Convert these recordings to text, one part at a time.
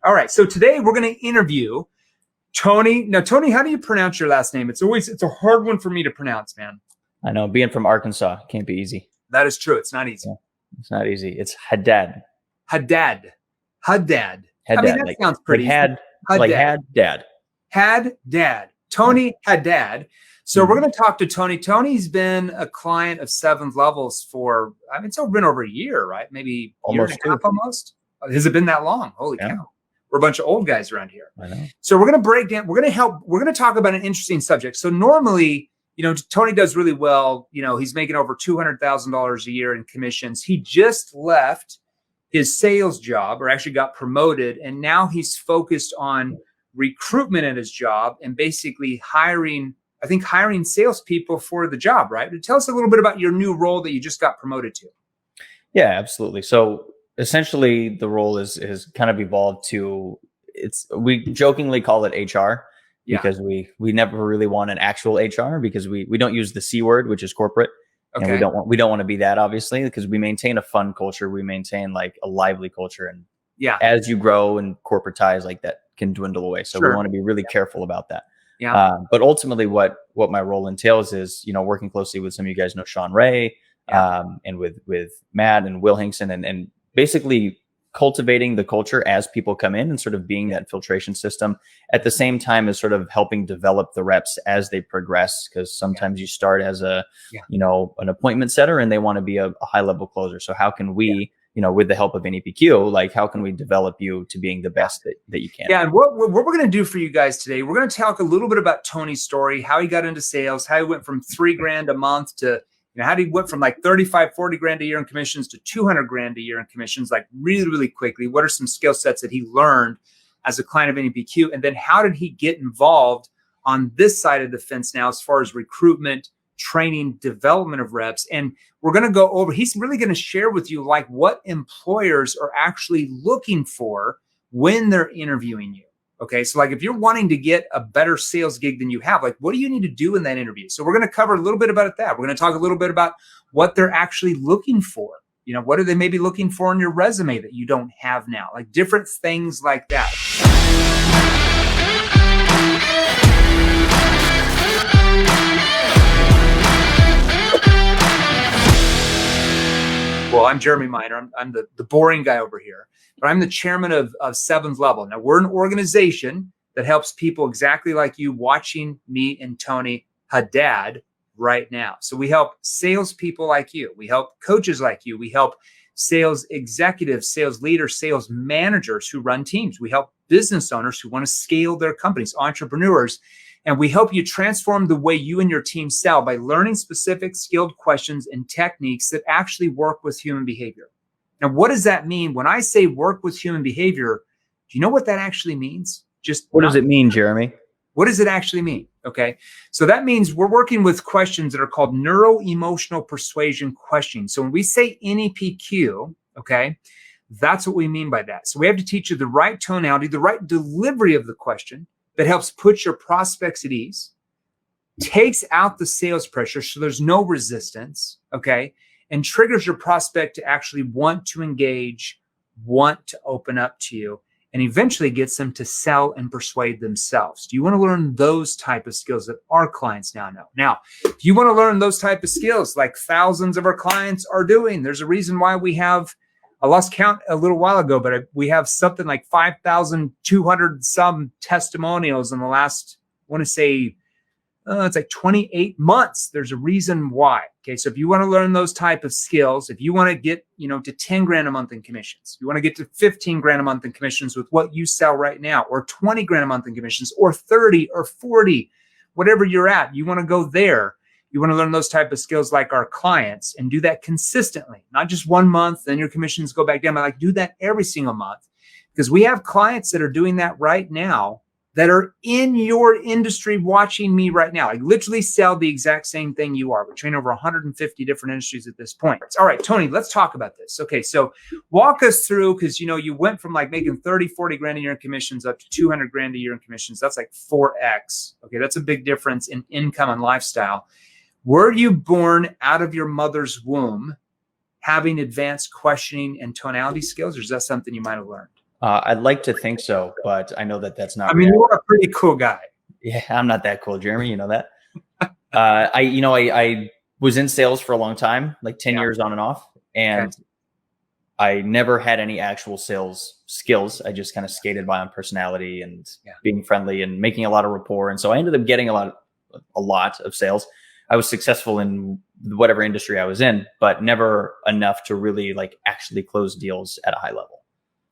All right. So today we're going to interview Tony. Now, Tony, how do you pronounce your last name? It's a hard one for me to pronounce, man. I know, being from Arkansas can't be easy. That is true. It's not easy. Yeah, it's not easy. It's Haddad. Haddad. I mean, that sounds pretty easy. Haddad. Tony Haddad. So we're going to talk to Tony. Tony's been a client of Seventh Levels for, it's been over a year, right? Maybe a year and a half almost. Has it been that long? Holy cow. We're a bunch of old guys around here. I know. So we're going to break down, we're going to talk about an interesting subject. So normally, Tony does really well. He's making over $200,000 a year in commissions. He just left his sales job, or actually got promoted. And now he's focused on recruitment at his job and basically hiring salespeople for the job, right? Tell us a little bit about your new role that you just got promoted to. Yeah, absolutely. So essentially the role has kind of evolved to, we jokingly call it HR because we never really want an actual HR because we don't use the C word, which is corporate. Okay. And we don't want to be that, obviously, because we maintain a fun culture. We maintain like a lively culture. And as you grow and corporatize, like that can dwindle away. So we want to be really careful about that. Yeah. But ultimately what my role entails is, working closely with some of you guys know Sean Ray, and with Matt and Will Hinkson and basically cultivating the culture as people come in and sort of being that filtration system at the same time as sort of helping develop the reps as they progress. Cause sometimes you start as an appointment setter and they want to be a high level closer. So how can we, with the help of NEPQ, like how can we develop you to being the best that you can? Yeah. And what we're going to do for you guys today, we're going to talk a little bit about Tony's story, how he got into sales, how he went from $3,000 a month to, how he went from like 35, 40 grand a year in commissions to 200 grand a year in commissions, like really, really quickly. What are some skill sets that he learned as a client of NEPQ? And then how did he get involved on this side of the fence now, as far as recruitment, training, development of reps? And we're going to go over, he's really going to share with you like what employers are actually looking for when they're interviewing you. Okay. So like if you're wanting to get a better sales gig than you have, like what do you need to do in that interview? So we're going to cover a little bit about that. We're going to talk a little bit about what they're actually looking for. What are they maybe looking for in your resume that you don't have now? Like different things like that. Well, I'm Jeremy Miner. I'm the boring guy over here, but I'm the chairman of Seventh Level. Now, we're an organization that helps people exactly like you watching me and Tony Haddad right now. So we help salespeople like you. We help coaches like you. We help sales executives, sales leaders, sales managers who run teams. We help business owners who want to scale their companies, entrepreneurs. And we help you transform the way you and your team sell by learning specific skilled questions and techniques that actually work with human behavior. Now, what does that mean? When I say work with human behavior, do you know what that actually means? What does it mean, Jeremy? What does it actually mean? Okay. So that means we're working with questions that are called neuro-emotional persuasion questions. So when we say NEPQ, okay, that's what we mean by that. So we have to teach you the right tonality, the right delivery of the question that helps put your prospects at ease, takes out the sales pressure so there's no resistance, okay, and triggers your prospect to actually want to engage, want to open up to you, and eventually gets them to sell and persuade themselves. Do you want to learn those type of skills that our clients now know? Now, if you want to learn those type of skills like thousands of our clients are doing, there's a reason why we have, I lost count a little while ago, but we have something like 5,200 some testimonials in the last, I want to say, it's like 28 months. There's a reason why. Okay. So if you want to learn those type of skills, if you want to get, to 10 grand a month in commissions, you want to get to 15 grand a month in commissions with what you sell right now, or 20 grand a month in commissions, or 30 or 40, whatever you're at, you want to go there. You want to learn those type of skills like our clients and do that consistently, not just 1 month, then your commissions go back down. But like do that every single month, because we have clients that are doing that right now that are in your industry watching me right now. I literally sell the exact same thing you are. We train over 150 different industries at this point. All right, Tony, let's talk about this. Okay, so walk us through, because you went from like making 30, 40 grand a year in commissions up to 200 grand a year in commissions. That's like 4X. Okay, that's a big difference in income and lifestyle. Were you born out of your mother's womb having advanced questioning and tonality skills, or is that something you might have learned? I'd like to think so, but I know that that's not I mean, reality. you're a pretty cool guy. Yeah, I'm not that cool, Jeremy. You know that. I was in sales for a long time, like 10 years on and off, and I never had any actual sales skills. I just kind of skated by on personality and being friendly and making a lot of rapport. And so I ended up getting a lot of sales. I was successful in whatever industry I was in, but never enough to really like actually close deals at a high level.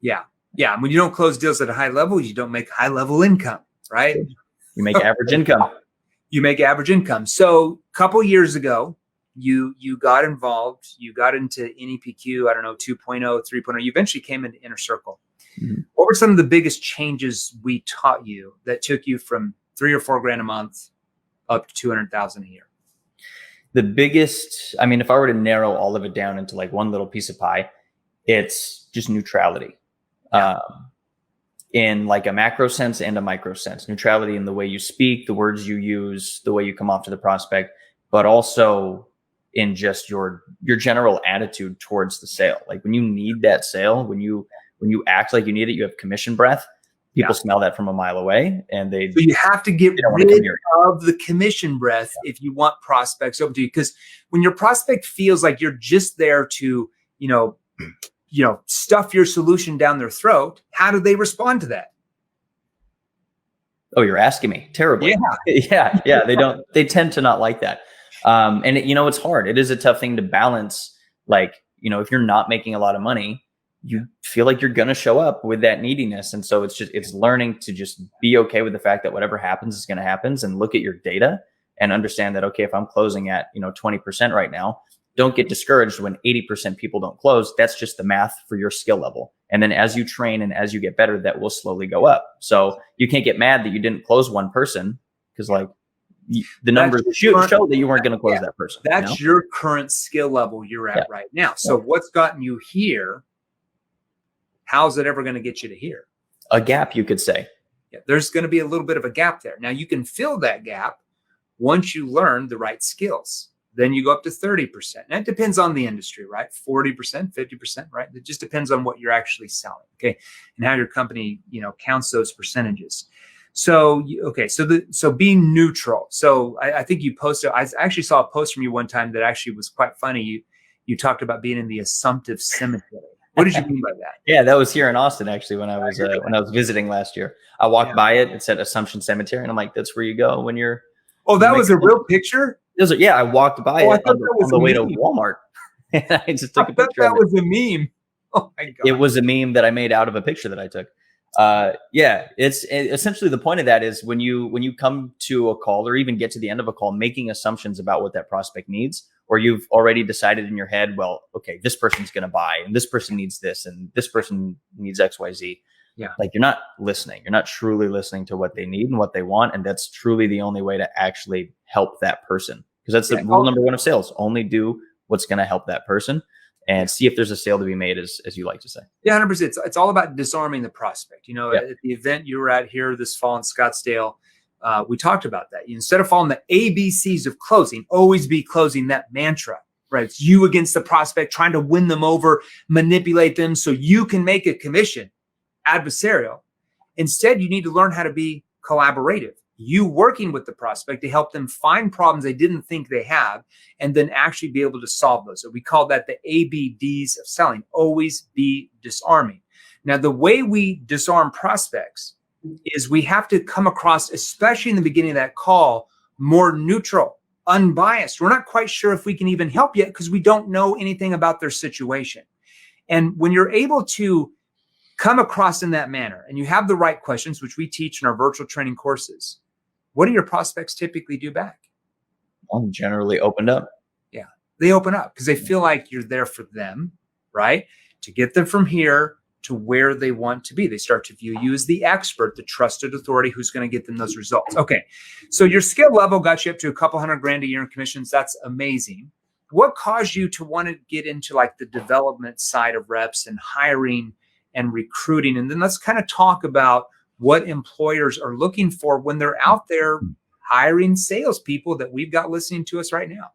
Yeah. Yeah. When you don't close deals at a high level, you don't make high level income, right? You make average income. You make average income. So a couple years ago, you got involved, you got into NEPQ, I don't know, 2.0, 3.0. You eventually came into Inner Circle. Mm-hmm. What were some of the biggest changes we taught you that took you from $3 or $4 grand a month up to 200,000 a year? The biggest, I mean, if I were to narrow all of it down into like one little piece of pie, it's just neutrality. In like a macro sense and a micro sense. Neutrality in the way you speak, the words you use, the way you come off to the prospect, but also in just your general attitude towards the sale. Like when you need that sale, when you act like you need it, you have commission breath. People smell that from a mile away, and so you have to get rid of the commission breath if you want prospects open to you. Because when your prospect feels like you're just there to, stuff your solution down their throat, how do they respond to that? Oh, you're asking me. Terribly. Yeah. They tend to not like that. And it's hard. It is a tough thing to balance. Like, if you're not making a lot of money, you feel like you're going to show up with that neediness. And so it's learning to just be okay with the fact that whatever happens is going to happen, and look at your data and understand that, okay, if I'm closing at, 20% right now, don't get discouraged when 80% people don't close. That's just the math for your skill level. And then as you train and as you get better, that will slowly go up. So you can't get mad that you didn't close one person, because like the numbers show that you weren't going to close that person. That's your current skill level you're at right now. So what's gotten you here? How's it ever going to get you to here? A gap, you could say. Yeah, there's going to be a little bit of a gap there. Now you can fill that gap once you learn the right skills. Then you go up to 30%. And it depends on the industry, right? 40%, 50%, right? It just depends on what you're actually selling, okay? And how your company, counts those percentages. So, so being neutral. So I think you posted, I actually saw a post from you one time that actually was quite funny. You talked about being in the assumptive cemetery. What did you mean by that? Yeah, that was here in Austin, actually, when I was visiting last year. I walked by it. It said Assumption Cemetery. And I'm like, that's where you go when you're. Oh, that was a real picture? I walked by it on the way to Walmart. And I just took a picture. That was a meme. Oh my God. It was a meme that I made out of a picture that I took. It's essentially the point of that is when you come to a call or even get to the end of a call, making assumptions about what that prospect needs, or you've already decided in your head, well, okay, this person's going to buy and this person needs this and this person needs XYZ. Yeah. Like you're not listening. You're not truly listening to what they need and what they want. And that's truly the only way to actually help that person. Because that's the rule number one of sales. Only do what's going to help that person and see if there's a sale to be made, as you like to say. Yeah, 100%. It's all about disarming the prospect. At the event you were at here this fall in Scottsdale, we talked about that. Instead of following the ABCs of closing, always be closing that mantra, right? It's you against the prospect, trying to win them over, manipulate them so you can make a commission, adversarial. Instead, you need to learn how to be collaborative. You working with the prospect to help them find problems they didn't think they have, and then actually be able to solve those. So we call that the ABDs of selling. Always be disarming. Now, the way we disarm prospects is we have to come across, especially in the beginning of that call, more neutral, unbiased. We're not quite sure if we can even help yet because we don't know anything about their situation. And when you're able to come across in that manner and you have the right questions, which we teach in our virtual training courses, what do your prospects typically do back? Well, generally opened up. Yeah, they open up because they feel like you're there for them, right? To get them from here to where they want to be. They start to view you as the expert, the trusted authority who's going to get them those results. Okay, so your skill level got you up to a couple $100,000 a year in commissions. That's amazing. What caused you to want to get into like the development side of reps and hiring and recruiting? And then let's kind of talk about what employers are looking for when they're out there hiring salespeople that we've got listening to us right now.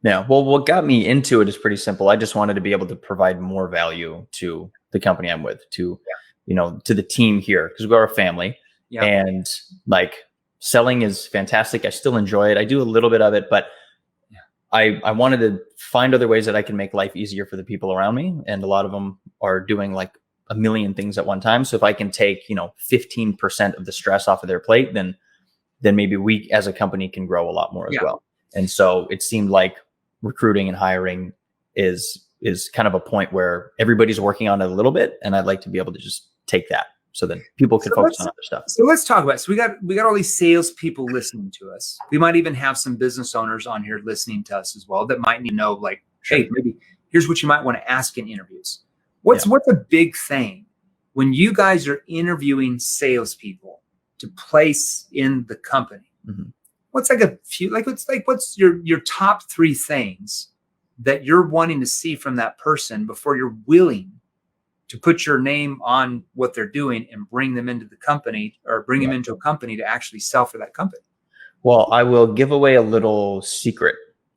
Yeah. Well, what got me into it is pretty simple. I just wanted to be able to provide more value to the company I'm with, to to the team here, because we're a family. Yeah. And like selling is fantastic. I still enjoy it. I do a little bit of it, but I wanted to find other ways that I can make life easier for the people around me. And a lot of them are doing like a million things at one time. So if I can take, 15% of the stress off of their plate, then maybe we as a company can grow a lot more as well. And so it seemed like recruiting and hiring is kind of a point where everybody's working on it a little bit. And I'd like to be able to just take that so that people can focus on other stuff. So let's talk about it. So we got all these salespeople listening to us. We might even have some business owners on here listening to us as well that might need to know, like, hey, maybe here's what you might want to ask in interviews. What's a big thing when you guys are interviewing salespeople to place in the company? Mm-hmm. What's like a few, like what's your top 3 things that you're wanting to see from that person before you're willing to put your name on what they're doing and bring them into the company, or bring them into a company to actually sell for that company? Well, I will give away a little secret.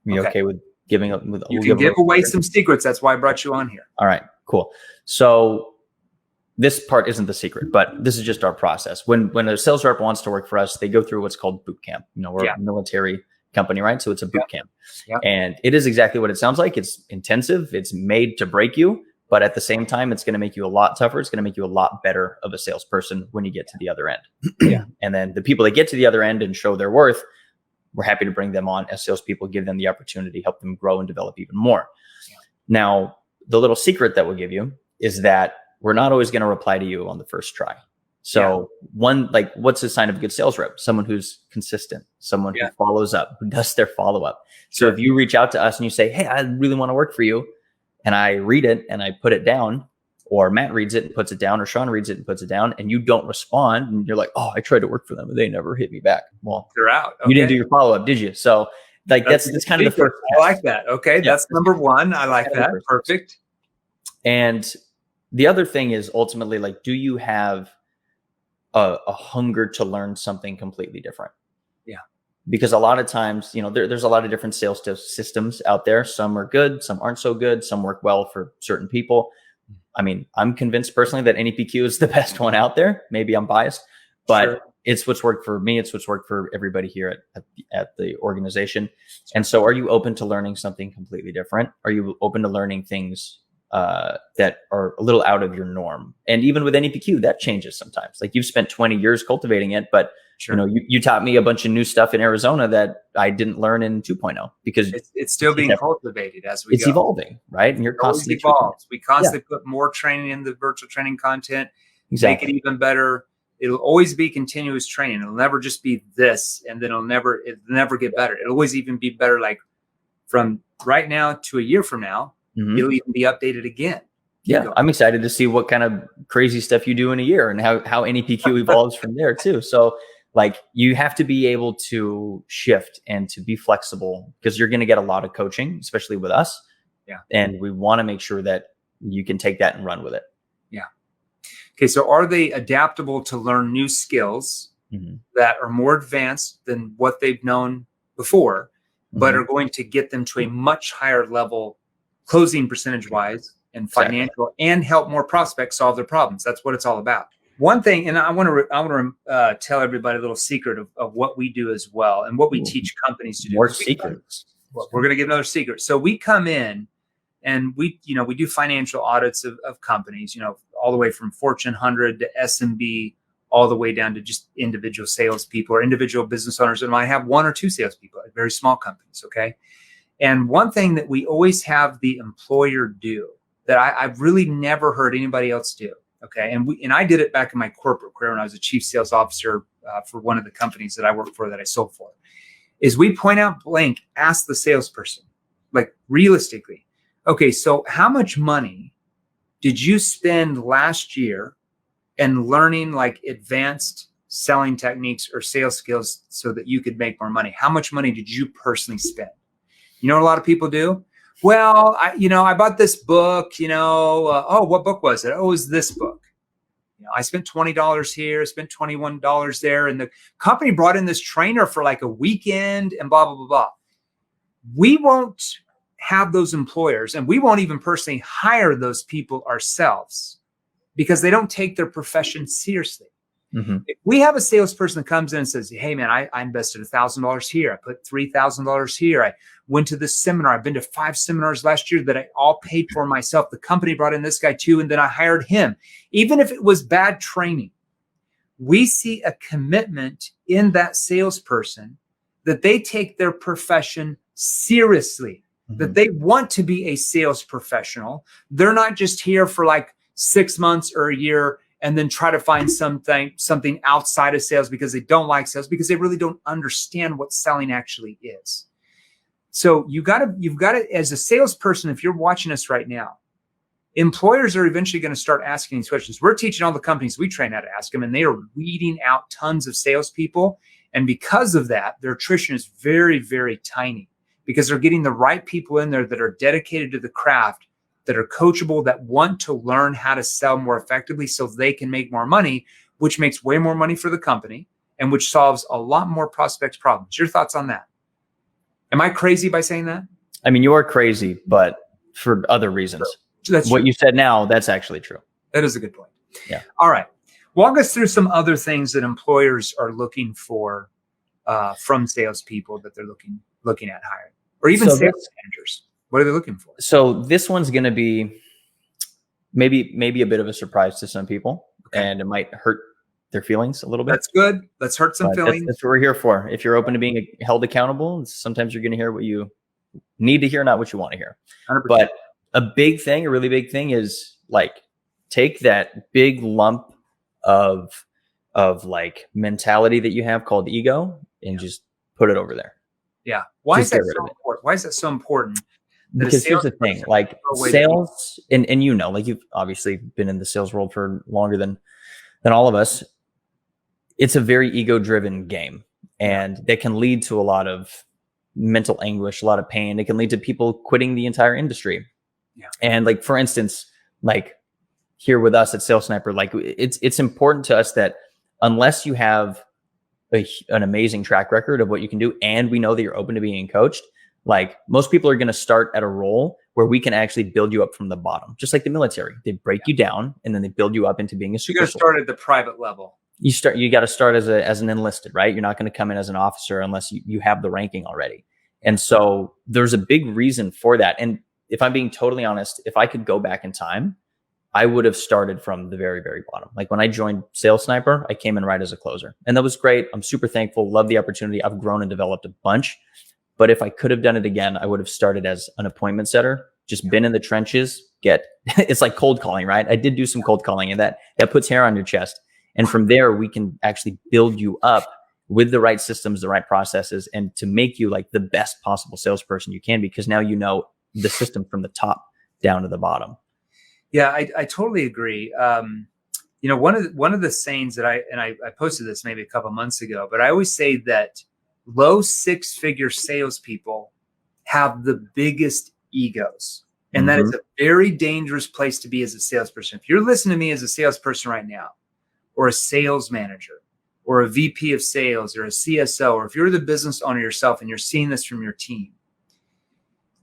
Are you okay with giving up? You can give away some secrets. That's why I brought you on here. All right, cool. So this part isn't the secret, but this is just our process. When a sales rep wants to work for us, they go through what's called boot camp. We're a military company, right? So it's a boot camp. And it is exactly what it sounds like. It's intensive. It's made to break you. But at the same time, it's going to make you a lot tougher. It's going to make you a lot better of a salesperson when you get to the other end. And then the people that get to the other end and show their worth, we're happy to bring them on as salespeople, give them the opportunity, help them grow and develop even more. Now, the little secret that we'll give you is that we're not always going to reply to you on the first try. So what's a sign of a good sales rep? Someone who's consistent, someone who follows up, who does their follow-up. So if you reach out to us and you say, hey, I really want to work for you, and I read it and I put it down, or Matt reads it and puts it down, or Sean reads it and puts it down, and you don't respond, and you're like, oh, I tried to work for them, but they never hit me back. Well, they're out. You didn't do your follow-up, did you? So that's kind of the first. I like that. Okay. That's number 1. I like that. Perfect. And the other thing is ultimately, like, do you have a hunger to learn something completely different? Because a lot of times, there's a lot of different sales systems out there. Some are good, some aren't so good, some work well for certain people. I mean, I'm convinced personally that NEPQ is the best one out there. Maybe I'm biased, but it's what's worked for me. It's what's worked for everybody here at the organization. And so are you open to learning something completely different? Are you open to learning things that are a little out of your norm? And even with NEPQ, that changes sometimes. Like, you've spent 20 years cultivating it, but you taught me a bunch of new stuff in Arizona that I didn't learn in 2.0, because it's still being cultivated as we go. It's evolving, right? And you're constantly evolves. We constantly put more training in the virtual training content, make it even better. It'll always be continuous training. It'll never just be this, and then it'll never get better. It'll always even be better. Like, from right now to a year from now, it'll even be updated again. I'm excited to see what kind of crazy stuff you do in a year, and how NEPQ evolves from there too. So, like, you have to be able to shift and to be flexible, because you're going to get a lot of coaching, especially with us. And we want to make sure that you can take that and run with it. Okay. So are they adaptable to learn new skills that are more advanced than what they've known before, but are going to get them to a much higher level, closing percentage wise and financial, and help more prospects solve their problems? That's what it's all about. One thing, and I want to tell everybody a little secret of what we do as well, and what we teach companies to do. More secrets. We're going to give another secret. So we come in and we do financial audits of companies, all the way from Fortune 100 to SMB, all the way down to just individual salespeople or individual business owners. And I have 1 or 2 salespeople at very small companies. Okay. And one thing that we always have the employer do that I've really never heard anybody else do. Okay. And I did it back in my corporate career when I was a chief sales officer for one of the companies that I worked for, that I sold for, is we point out blank, ask the salesperson, like, realistically, okay, so how much money did you spend last year in learning like advanced selling techniques or sales skills so that you could make more money? How much money did you personally spend? You know what a lot of people do? Well, I bought this book, oh, what book was it? Oh, it was this book. I spent $20 here, spent $21 there. And the company brought in this trainer for like a weekend and blah, blah, blah, blah. We won't have those employers, and we won't even personally hire those people ourselves because they don't take their profession seriously. Mm-hmm. If we have a salesperson that comes in and says, hey, man, I invested $1,000 here. I put $3,000 here. I went to this seminar. I've been to 5 seminars last year that I all paid for myself. The company brought in this guy too, and then I hired him. Even if it was bad training, we see a commitment in that salesperson that they take their profession seriously, that they want to be a sales professional. They're not just here for like 6 months or a year and then try to find something outside of sales because they don't like sales, because they really don't understand what selling actually is. So you've got to, as a salesperson, if you're watching us right now, employers are eventually going to start asking these questions. We're teaching all the companies we train how to ask them, and they are weeding out tons of salespeople. And because of that, their attrition is very, very tiny, because they're getting the right people in there that are dedicated to the craft, that are coachable, that want to learn how to sell more effectively so they can make more money, which makes way more money for the company and which solves a lot more prospects' problems. Your thoughts on that? Am I crazy by saying that? I mean, you are crazy, but for other reasons. That's what true. You said now, that's actually true. That is a good point. Yeah. All right. Walk us through some other things that employers are looking for from salespeople that they're looking at hiring, or even sales managers. What are they looking for? So this one's going to be maybe a bit of a surprise to some people, and it might hurt their feelings a little bit. That's good. Let's hurt some feelings. That's what we're here for. If you're open to being held accountable, sometimes you're going to hear what you need to hear, not what you want to hear. 100%. But a really big thing is like, take that big lump of like mentality that you have called ego and just put it over there. Yeah. Why is that so important? Why is that so important? Because here's the thing, like sales, and like you've obviously been in the sales world for longer than all of us. It's a very ego-driven game, and that can lead to a lot of mental anguish, a lot of pain. It can lead to people quitting the entire industry. Yeah. And like, for instance, like here with us at Sales Sniper, like it's important to us that unless you have an amazing track record of what you can do, and we know that you're open to being coached, like most people are going to start at a role where we can actually build you up from the bottom, just like the military. They break you down and then they build you up into being a super. You got to start at the private level. You got to start as an enlisted, right? You're not going to come in as an officer unless you have the ranking already. And so there's a big reason for that. And if I'm being totally honest, if I could go back in time, I would have started from the very, very bottom. Like when I joined Sales Sniper, I came in right as a closer, and that was great. I'm super thankful. Love the opportunity. I've grown and developed a bunch. But if I could have done it again, I would have started as an appointment setter, just been in the trenches, it's like cold calling, right? I did do some cold calling, and that puts hair on your chest. And from there, we can actually build you up with the right systems, the right processes, and to make you like the best possible salesperson you can, because now you know the system from the top down to the bottom. Yeah, I totally agree. One of the sayings that I posted this maybe a couple months ago, but I always say that low 6-figure salespeople have the biggest egos. And that is a very dangerous place to be as a salesperson. If you're listening to me as a salesperson right now, or a sales manager, or a VP of sales, or a CSO, or if you're the business owner yourself and you're seeing this from your team,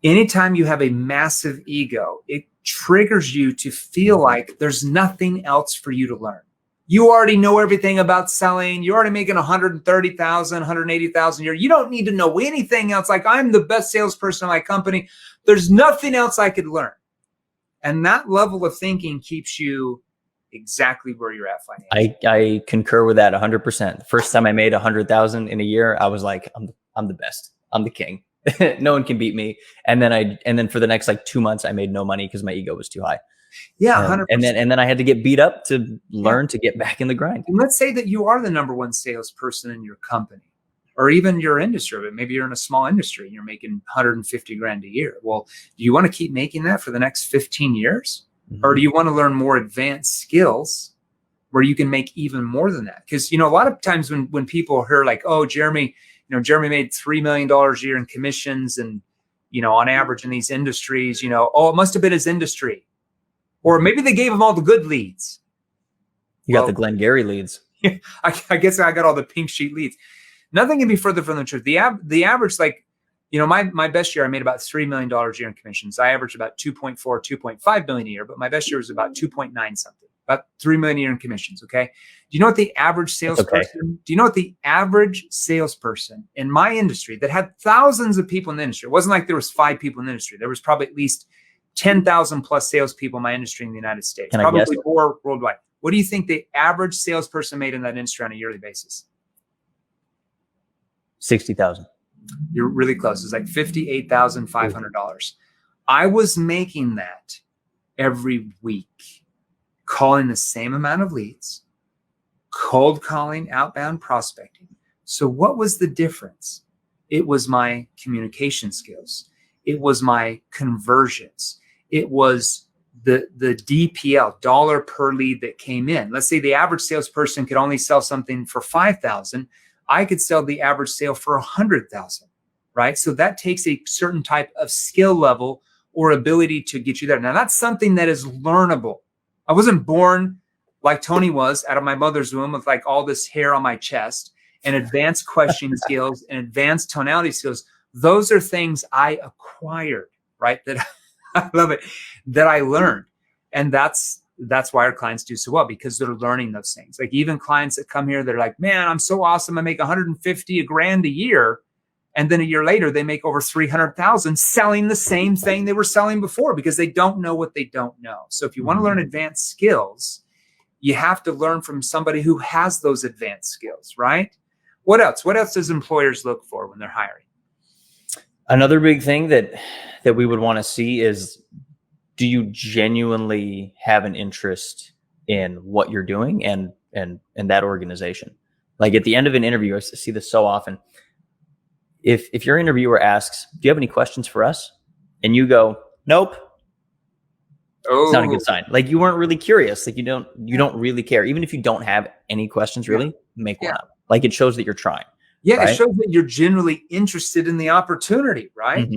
anytime you have a massive ego, it triggers you to feel like there's nothing else for you to learn. You already know everything about selling. You're already making 130,000, 180,000 a year. You don't need to know anything else. Like, I'm the best salesperson in my company. There's nothing else I could learn. And that level of thinking keeps you exactly where you're at financially. I concur with that 100%. The first time I made 100,000 in a year, I was like, I'm the best. I'm the king. No one can beat me. And then for the next like 2 months, I made no money because my ego was too high. Yeah, 100%. And then I had to get beat up to learn to get back in the grind. And let's say that you are the number one salesperson in your company, or even your industry, but maybe you're in a small industry and you're making 150 grand a year. Well, do you want to keep making that for the next 15 years? Mm-hmm. Or do you want to learn more advanced skills where you can make even more than that? Because, a lot of times when people hear like, oh, Jeremy made $3 million a year in commissions and, on average in these industries, oh, it must have been his industry. Or maybe they gave him all the good leads. You got the Glenn Gary leads. I guess I got all the pink sheet leads. Nothing can be further from the truth. The average, like, my best year, I made about $3 million a year in commissions. I averaged about 2.4, 2.5 million a year, but my best year was about 2.9 something. about 3 million a year in commissions. Okay. Do you know what the average salesperson, do you know what the average salesperson in my industry that had thousands of people in the industry, it wasn't like there was 5 people in the industry. There was probably at least 10,000 plus salespeople in my industry in the United States, probably more worldwide. What do you think the average salesperson made in that industry on a yearly basis? 60,000. You're really close. It's like $58,500. I was making that every week, calling the same amount of leads, cold calling, outbound prospecting. So what was the difference? It was my communication skills. It was my conversions. It was the DPL, dollar per lead, that came in. Let's say the average salesperson could only sell something for 5,000. I could sell the average sale for 100,000, right? So that takes a certain type of skill level or ability to get you there. Now that's something that is learnable. I wasn't born like Tony was out of my mother's womb with like all this hair on my chest and advanced questioning skills and advanced tonality skills. Those are things I acquired, right? That I love it, that I learned. And that's why our clients do so well, because they're learning those things. Like even clients that come here, they're like, man, I'm so awesome. I make 150 grand a year. And then a year later, they make over 300,000 selling the same thing they were selling before, because they don't know what they don't know. So if you want to learn advanced skills, you have to learn from somebody who has those advanced skills, right? What else? What else does employers look for when they're hiring? Another big thing that we would want to see is, do you genuinely have an interest in what you're doing and that organization? Like at the end of an interview, I see this so often. If your interviewer asks, do you have any questions for us? And you go, nope. It's not a good sign. Like you weren't really curious. Like you don't really care. Even if you don't have any questions, really, make one up. Like it shows that you're trying. Yeah, right? It shows that you're genuinely interested in the opportunity, right?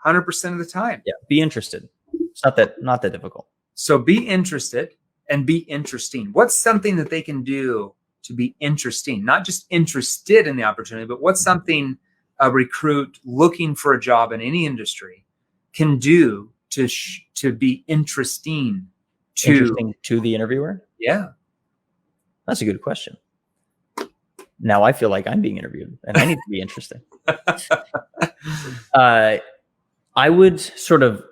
100% of the time. Yeah, be interested. It's not that difficult. So be interested and be interesting. What's something that they can do to be interesting? Not just interested in the opportunity, but what's something a recruit looking for a job in any industry can do to be interesting to the interviewer? Yeah. That's a good question. Now I feel like I'm being interviewed and I need to be interesting. I would sort of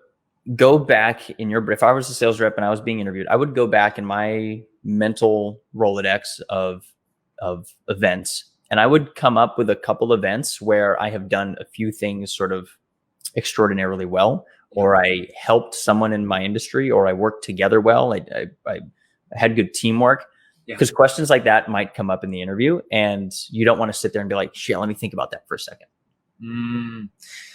go back if I was a sales rep and I was being interviewed, I would go back in my mental Rolodex of events, and I would come up with a couple events where I have done a few things sort of extraordinarily well, or I helped someone in my industry, or I worked together well. I had good teamwork. Because questions like that might come up in the interview, and you don't want to sit there and be like, shit, let me think about that for a second.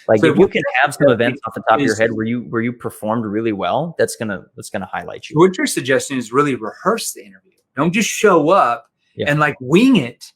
Like so if you can have some events off the top of your head where you performed really well, that's gonna highlight you. What you're suggesting is really rehearse the interview. Don't just show up and like wing it,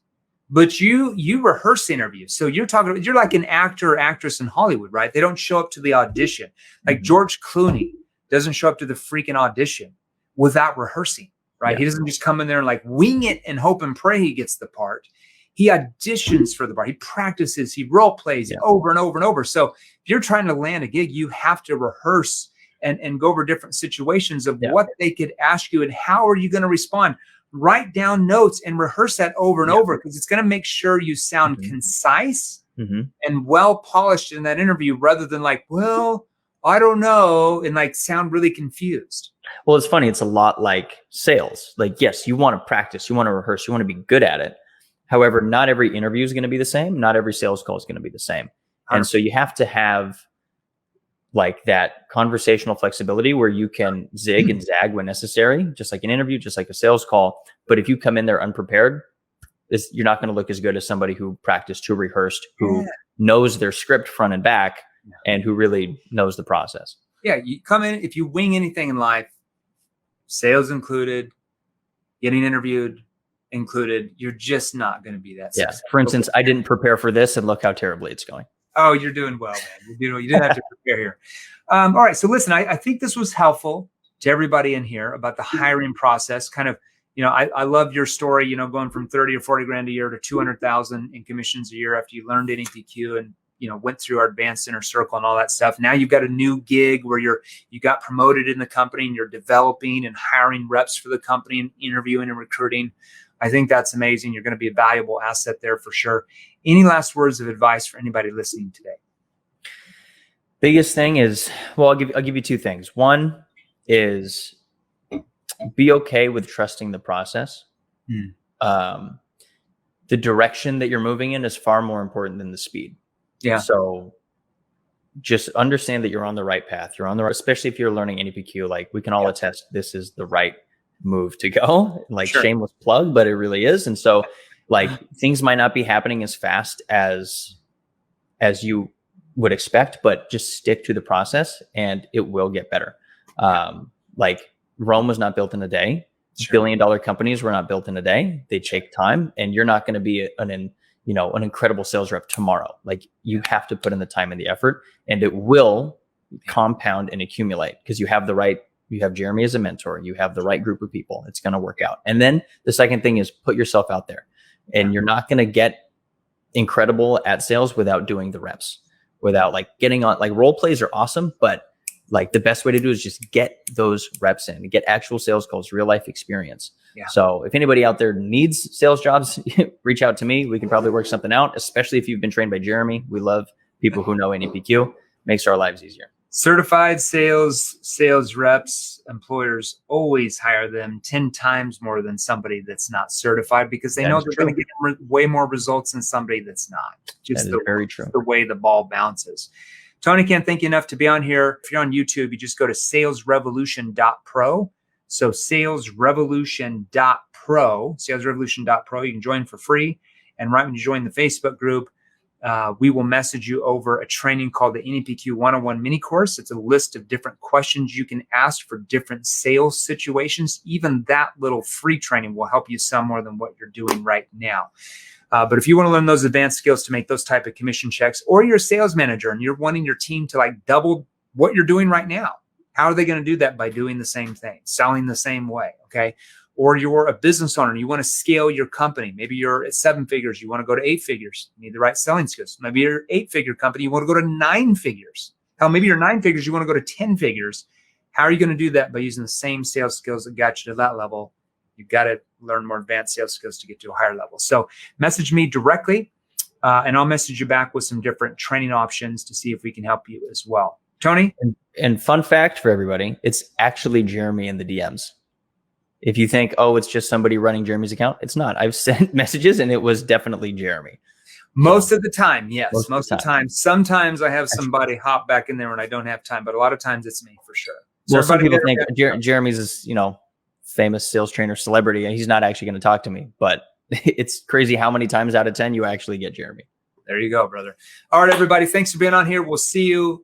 but you rehearse the interview. So you're like an actor or actress in Hollywood, right? They don't show up to the audition. Like George Clooney doesn't show up to the freaking audition without rehearsing. Right. Yeah. He doesn't just come in there and like wing it and hope and pray he gets the part. He auditions for the part. He practices, he role plays over and over and over. So if you're trying to land a gig, you have to rehearse and go over different situations of what they could ask you and how are you going to respond. Write down notes and rehearse that over and over, because it's going to make sure you sound concise and well polished in that interview, rather than like, well, I don't know, and like sound really confused. Well, it's funny. It's a lot like sales. Like, yes, you want to practice, you want to rehearse, you want to be good at it. However, not every interview is going to be the same. Not every sales call is going to be the same. And so you have to have like that conversational flexibility where you can zig and zag when necessary, just like an interview, just like a sales call. But if you come in there unprepared, you're not going to look as good as somebody who practiced, who rehearsed, who knows their script front and back, and who really knows the process. Yeah, you come in, if you wing anything in life, sales included, getting interviewed included, you're just not going to be that successful. For instance, I didn't prepare for this, and look how terribly it's going. Oh, you're doing well, man. You didn't have to prepare here. All right. So listen, I think this was helpful to everybody in here about the hiring process. Kind of, I love your story, going from 30 or 40 grand a year to 200,000 in commissions a year after you learned NEPQ, and went through our advanced inner circle and all that stuff. Now you've got a new gig where you got promoted in the company and you're developing and hiring reps for the company and interviewing and recruiting. I think that's amazing. You're going to be a valuable asset there for sure. Any last words of advice for anybody listening today? Biggest thing is, well, I'll give you two things. One is be okay with trusting the process. The direction that you're moving in is far more important than the speed. Yeah. So just understand that you're on the right path. You're on the right, especially if you're learning NPQ, like we can all attest, this is the right move to go. Like shameless plug, but it really is. And so like things might not be happening as fast as you would expect, but just stick to the process and it will get better. Like Rome was not built in a day. $1 billion companies were not built in a day. They take time, and you're not going to be an incredible sales rep tomorrow. Like you have to put in the time and the effort, and it will compound and accumulate because you have Jeremy as a mentor. You have the right group of people. It's going to work out. And then the second thing is put yourself out there, and you're not going to get incredible at sales without doing the reps, without like getting on, like role plays are awesome, but like the best way to do is just get those reps in, get actual sales calls, real life experience. Yeah. So if anybody out there needs sales jobs, reach out to me. We can probably work something out, especially if you've been trained by Jeremy. We love people who know NPQ. Makes our lives easier. Certified sales reps, employers always hire them 10 times more than somebody that's not certified because they know they're going to get way more results than somebody that's not. Just very true. The way the ball bounces. Tony, can't thank you enough to be on here. If you're on YouTube, you just go to salesrevolution.pro. So salesrevolution.pro, salesrevolution.pro. You can join for free. And right when you join the Facebook group, we will message you over a training called the NPQ 101 mini course. It's a list of different questions you can ask for different sales situations. Even that little free training will help you sell more than what you're doing right now. But if you want to learn those advanced skills to make those type of commission checks, or you're a sales manager and you're wanting your team to like double what you're doing right now, how are they going to do that? By doing the same thing, selling the same way, okay? Or you're a business owner and you want to scale your company. Maybe you're at 7 figures, you want to go to 8 figures. You need the right selling skills. Maybe you're an 8-figure company, you want to go to 9 figures. Hell, maybe you're 9 figures, you want to go to 10 figures. How are you going to do that? By using the same sales skills that got you to that level. You've got to learn more advanced sales skills to get to a higher level. So message me directly, and I'll message you back with some different training options to see if we can help you as well. Tony? And fun fact for everybody, it's actually Jeremy in the DMs. If you think, oh, it's just somebody running Jeremy's account, it's not. I've sent messages and it was definitely Jeremy. Most of the time, yes. Most of the time. Sometimes I have somebody hop back in there when I don't have time, but a lot of times it's me for sure. So some people think Jeremy's is, famous sales trainer celebrity, and he's not actually going to talk to me, but it's crazy how many times out of 10 you actually get Jeremy. There you go, brother. All right, everybody. Thanks for being on here. We'll see you.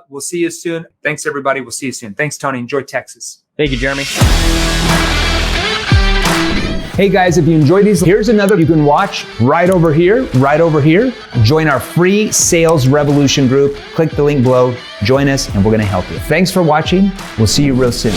We'll see you soon. Thanks, everybody. We'll see you soon. Thanks, Tony. Enjoy Texas. Thank you, Jeremy. Hey guys, if you enjoyed these, here's another you can watch right over here, right over here. Join our free Sales Revolution group. Click the link below, join us, and we're going to help you. Thanks for watching. We'll see you real soon.